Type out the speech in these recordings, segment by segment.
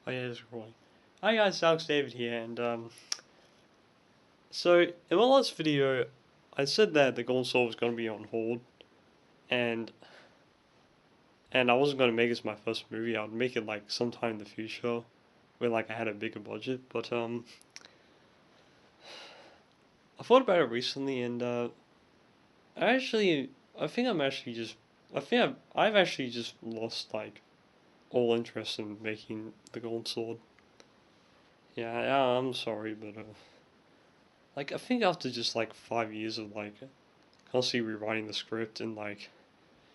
Oh yeah, it's recording. Hi guys, Alex David here, and so in my last video, I said that the Golden Sword was going to be on hold, and I wasn't going to make it my first movie. I would make it like sometime in the future, where like I had a bigger budget. But I thought about it recently, and I think I'm actually just, I've actually just lost like all interest in making the Golden Sword. Yeah, I'm sorry, but like I think after just like 5 years of like constantly rewriting the script and like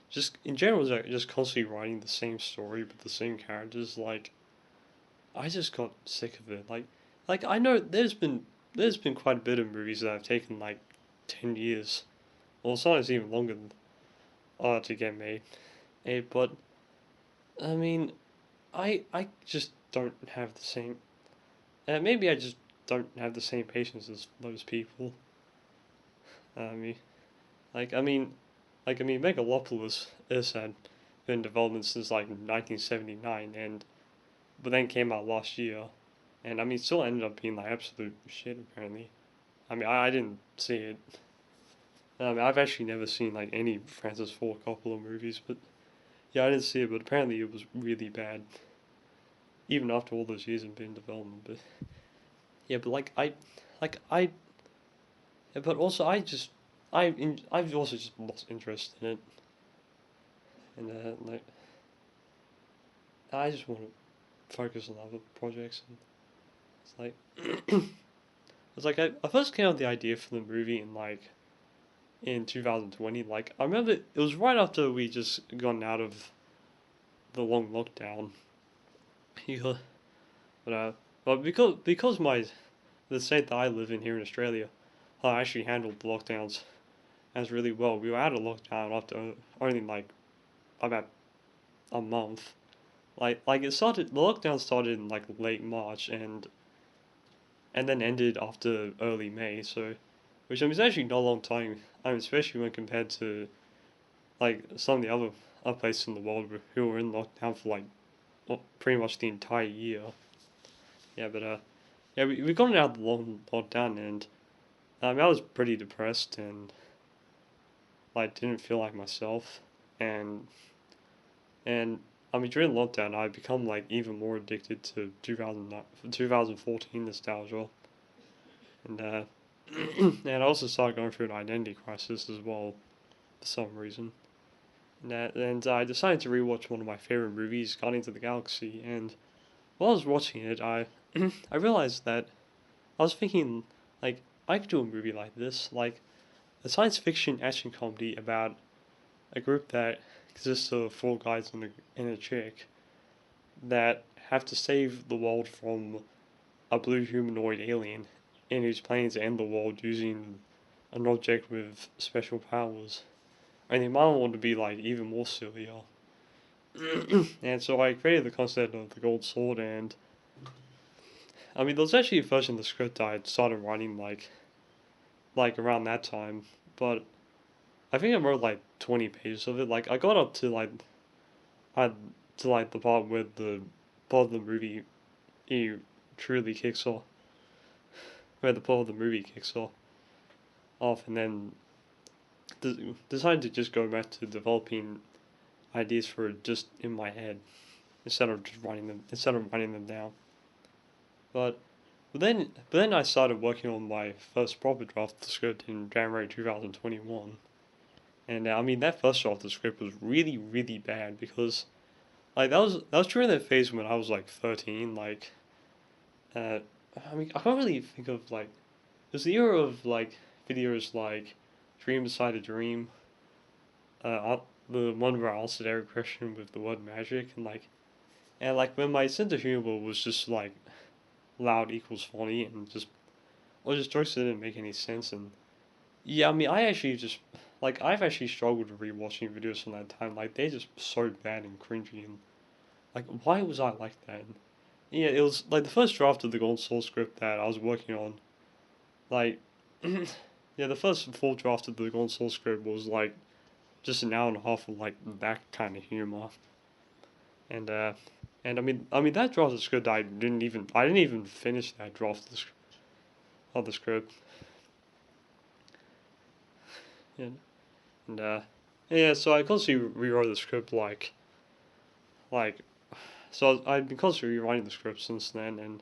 just in general just constantly writing the same story with the same characters, like I just got sick of it. Like I know there's been quite a bit of movies that have taken like 10 years, or sometimes even longer, to get made. But I mean, I just don't have the same. Maybe I just don't have the same patience as those people. I mean, like I mean, Megalopolis is had been in development since like 1979, and but then came out last year, and I mean, it still ended up being like absolute shit apparently. I mean, I didn't see it. I mean, I've actually never seen like any Francis Ford Coppola movies, but yeah, I didn't see it. But apparently, it was really bad, even after all those years of being in development. But yeah, but like I, yeah, but also I've also just lost interest in it, and like I just want to focus on other projects. And it's like it's like I first came up with the idea for the movie in 2020. Like I remember it was right after we just gotten out of the long lockdown. Yeah, but because the state that I live in here in Australia, I actually handled the lockdowns as really well. We were out of lockdown after only like about a month. The lockdown started in like late March and then ended after early May. So, which I mean, is actually not a long time. I mean, especially when compared to like some of the other places in the world who were in lockdown for like pretty much the entire year. Yeah, but yeah, we got out of the long lockdown, and I mean, I was pretty depressed and like didn't feel like myself, and and I mean during lockdown I become like even more addicted to 2014 nostalgia, and and I also started going through an identity crisis as well for some reason. And I decided to rewatch one of my favorite movies, Guardians of the Galaxy, and while I was watching it, I realized that I was thinking like I could do a movie like this, like a science fiction action comedy about a group that consists of four guys and a chick that have to save the world from a blue humanoid alien in whose plan to end the world using an object with special powers. And the might want to be like even more sillier. And so I created the concept of the gold sword, and I mean there was actually a version of the script I had started writing like around that time, but I think I wrote like 20 pages of it. Like I got up to I to like the part of the movie he truly kicks off, where the part of the movie kicks off, and then decided to just go back to developing ideas for it just in my head instead of writing them down. But but then I started working on my first proper draft of the script in January 2021. And I mean that first draft of the script was really really bad because like that was during that phase when I was like 13. Like uh, I mean I can't really think of like it was the era of like videos like Dream Beside a Dream, the one where I answered every question with the word magic, and like when my sense of humor was just like loud equals funny, and just or just jokes that didn't make any sense. And yeah, I mean I actually just like I've actually struggled with rewatching videos from that time. Like they're just so bad and cringy, and like why was I like that? And, yeah, it was like the first draft of the Golden Soul script that I was working on. Like, yeah, the first full draft of the Golden Soul script was like just an hour and a half of like that kind of humor, and And I mean that draft of the script I didn't even finish that draft of the script. And yeah, so I constantly rewrote the script like so I've been constantly rewriting the script since then,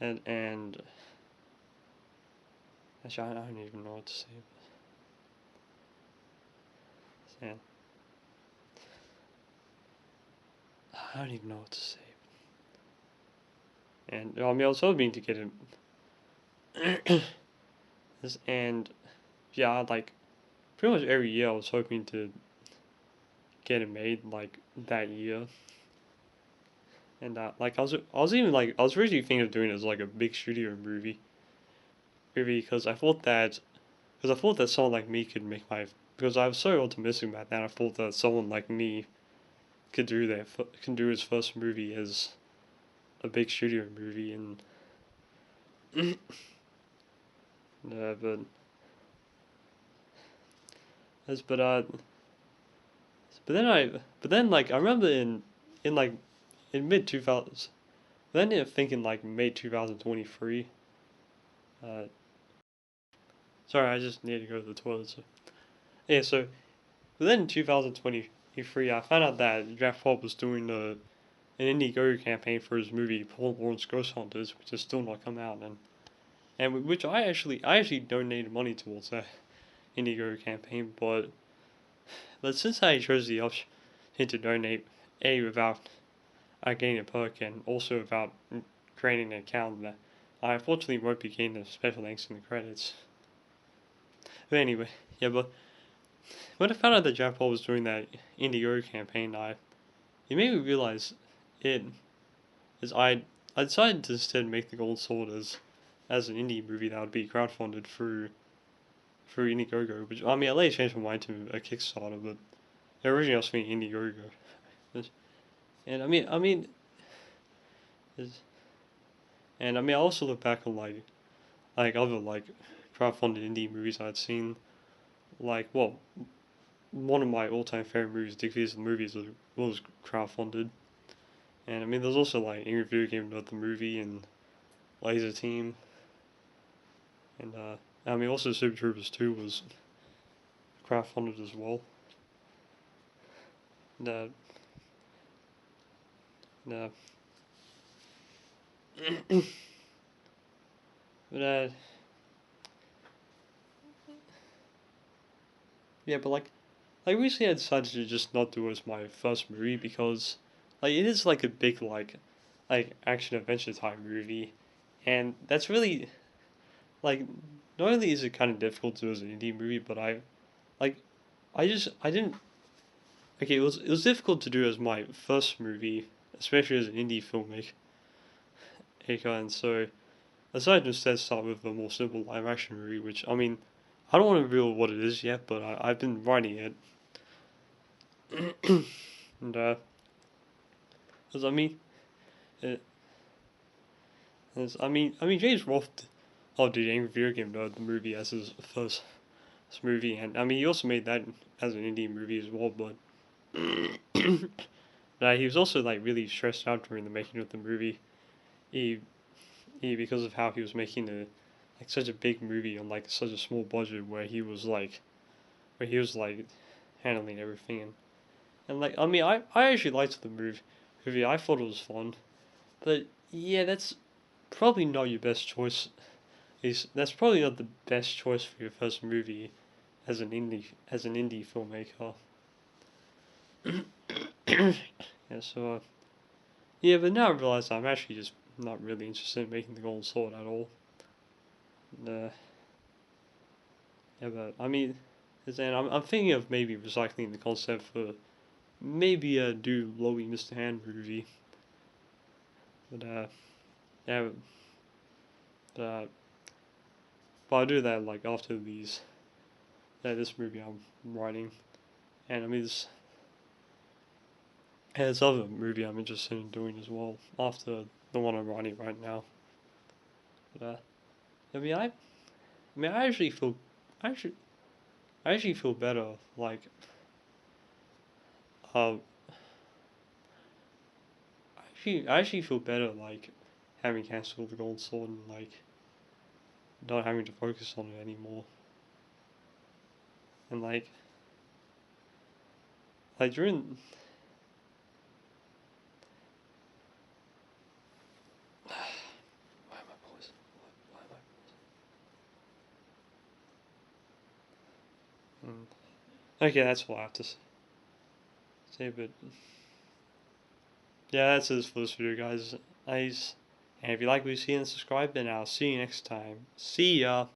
and actually I don't even know what to say. Yeah, I don't even know what to say. And I mean I was hoping to get it, and yeah, like pretty much every year I was hoping to get it made like that year. And like I was even like I was originally thinking of doing it as like a big studio movie because I thought that someone like me could make my because I was so optimistic about that. I thought that someone like me could can do his first movie as a big studio movie, and but as but then like I remember in like in mid 2000s, then I thinking like May 2023. Uh, sorry, I just need to go to the toilet. So yeah, so but then in 2023, I found out that Jeff Bob was doing an Indiegogo campaign for his movie Paul Lawrence Ghost Hunters, which has still not come out, and which I actually donated money towards that Indiegogo campaign, but since I chose the option to donate without getting a perk and also without creating an account, that I unfortunately won't be getting the special thanks in the credits. But anyway, yeah, but when I found out that Jeff Paul was doing that Indiegogo campaign, it made me realize it is I decided to instead make the Golden Sword as an indie movie that would be crowdfunded through Indiegogo, which I mean I later changed my mind to a Kickstarter, but originally I was thinking Indiegogo. And is- and I mean I also look back on like other like crowdfunded indie movies I'd seen, like well one of my all time favorite movies, Dick Vs. The Movies, was crowdfunded. And I mean there's also like Angry Video Game Nerd the Movie and Laser Team, and I mean also Super Troopers 2 was crowdfunded as well. And, uh, but yeah, but like recently I decided to just not do it as my first movie because like it is like a big like action adventure type movie, and that's really like not only is it kind of difficult to do as an indie movie, but like I didn't okay it was difficult to do as my first movie, especially as an indie filmmaker, and so I decided to instead start with a more simple live action movie, which I mean I don't want to reveal what it is yet, but I've been writing it. And as I mean, uh, I mean James Roth, did Angry Video Game Nerd the movie as his first movie, and I mean he also made that as an indie movie as well, but he was also like really stressed out during the making of the movie. He, because of how he was making such a big movie on like such a small budget where he was like handling everything, and like I mean I actually liked the movie. I thought it was fun, but yeah, that's probably not your best choice. That's probably not the best choice for your first movie as an indie filmmaker. Yeah, so yeah, but now I realize I'm actually just not really interested in making the Golden Sword at all. And, yeah, but I mean, I'm thinking of maybe recycling the concept for maybe a do Lowy Mr. Hand movie. But yeah, but I'll do that like after this movie I'm writing, and I mean there's other movie I'm interested in doing as well after the one I'm writing right now. But I mean I actually feel actually I actually feel better like uh I actually feel better like having cancelled the Golden Sword and like not having to focus on it anymore. And like during why am I pausing? Why am I pausing? Okay, that's what I have to say. But yeah, that's it for this video, guys. And if you like what you see, then subscribe, and I'll see you next time. See ya!